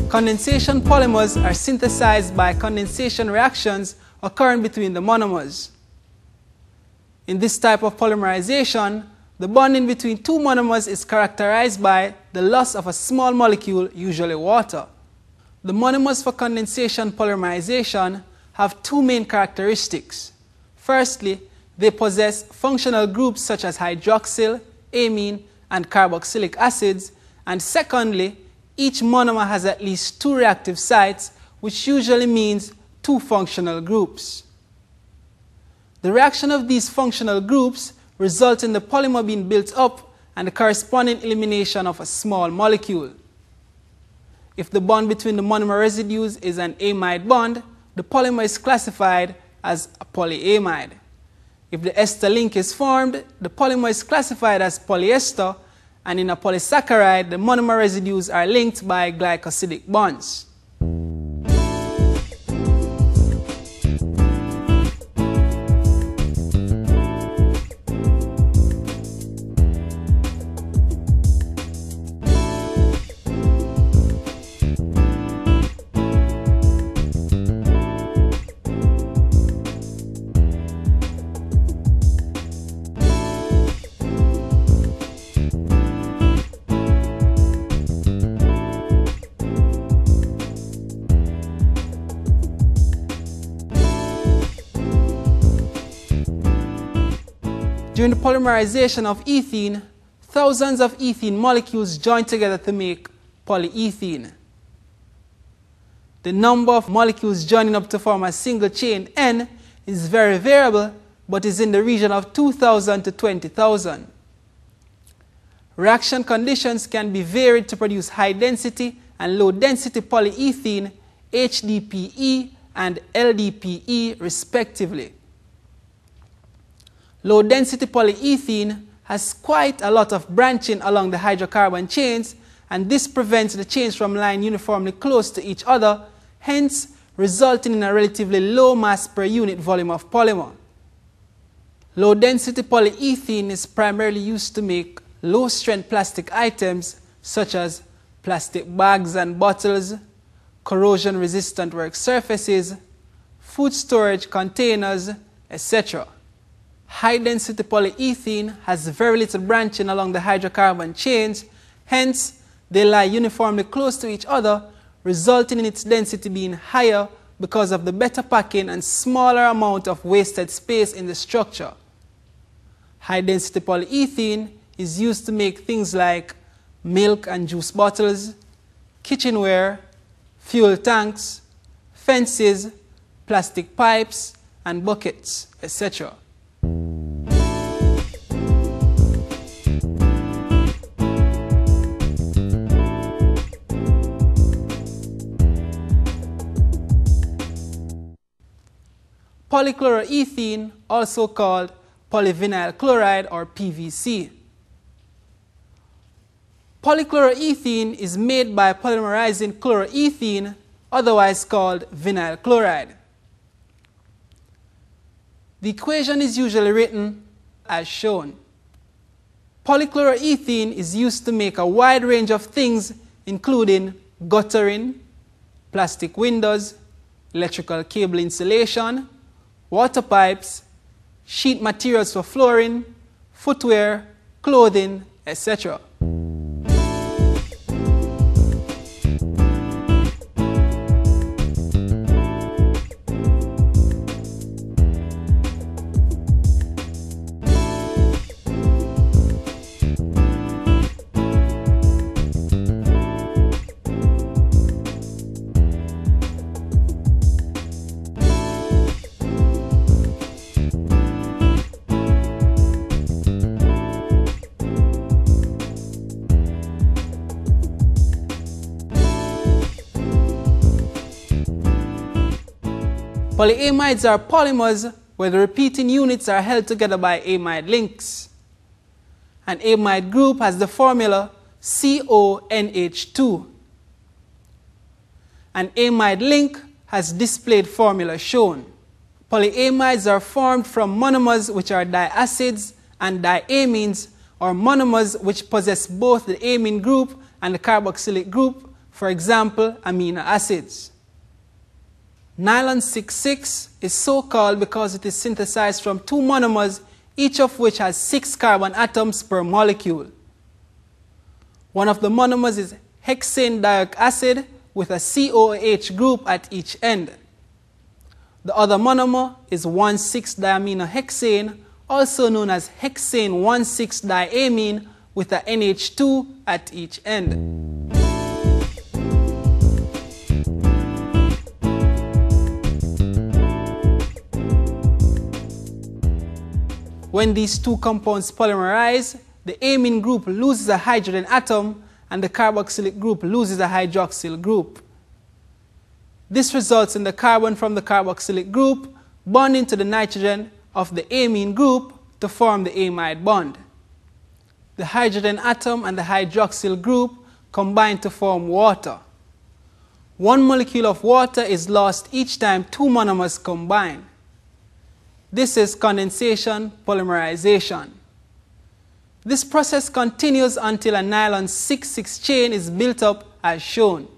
Condensation polymers are synthesized by condensation reactions occurring between the monomers. In this type of polymerization, the bonding between two monomers is characterized by the loss of a small molecule, usually water. The monomers for condensation polymerization have two main characteristics. Firstly, they possess functional groups such as hydroxyl, amine, and carboxylic acids, and secondly, each monomer has at least two reactive sites, which usually means two functional groups. The reaction of these functional groups results in the polymer being built up and the corresponding elimination of a small molecule. If the bond between the monomer residues is an amide bond, the polymer is classified as a polyamide. If the ester link is formed, the polymer is classified as polyester, and in a polysaccharide, the monomer residues are linked by glycosidic bonds. During the polymerization of ethene, thousands of ethene molecules join together to make polyethene. The number of molecules joining up to form a single chain, N, is very variable, but is in the region of 2,000 to 20,000. Reaction conditions can be varied to produce high density and low density polyethene, HDPE and LDPE respectively. Low density polyethene has quite a lot of branching along the hydrocarbon chains, and this prevents the chains from lying uniformly close to each other, hence resulting in a relatively low mass per unit volume of polymer. Low density polyethene is primarily used to make low strength plastic items such as plastic bags and bottles, corrosion resistant work surfaces, food storage containers, etc. High density polyethene has very little branching along the hydrocarbon chains, hence they lie uniformly close to each other, resulting in its density being higher because of the better packing and smaller amount of wasted space in the structure. High density polyethene is used to make things like milk and juice bottles, kitchenware, fuel tanks, fences, plastic pipes, and buckets, etc. Polychloroethene, also called polyvinyl chloride or PVC. Polychloroethene is made by polymerizing chloroethene, otherwise called vinyl chloride. The equation is usually written as shown. Polychloroethene is used to make a wide range of things, including guttering, plastic windows, electrical cable insulation, water pipes, sheet materials for flooring, footwear, clothing, etc. Polyamides are polymers where the repeating units are held together by amide links. An amide group has the formula CONH2. An amide link has displayed formula shown. Polyamides are formed from monomers which are diacids and diamines, or monomers which possess both the amine group and the carboxylic group, for example, amino acids. Nylon 6,6 is so called because it is synthesized from two monomers, each of which has 6 carbon atoms per molecule. One of the monomers is hexane dioic acid with a COOH group at each end. The other monomer is 1,6-diaminohexane, also known as hexane 1,6-diamine with a NH2 at each end. When these two compounds polymerize, the amine group loses a hydrogen atom and the carboxylic group loses a hydroxyl group. This results in the carbon from the carboxylic group bonding to the nitrogen of the amine group to form the amide bond. The hydrogen atom and the hydroxyl group combine to form water. 1 molecule of water is lost each time two monomers combine. This is condensation polymerization. This process continues until a nylon 6,6 chain is built up as shown.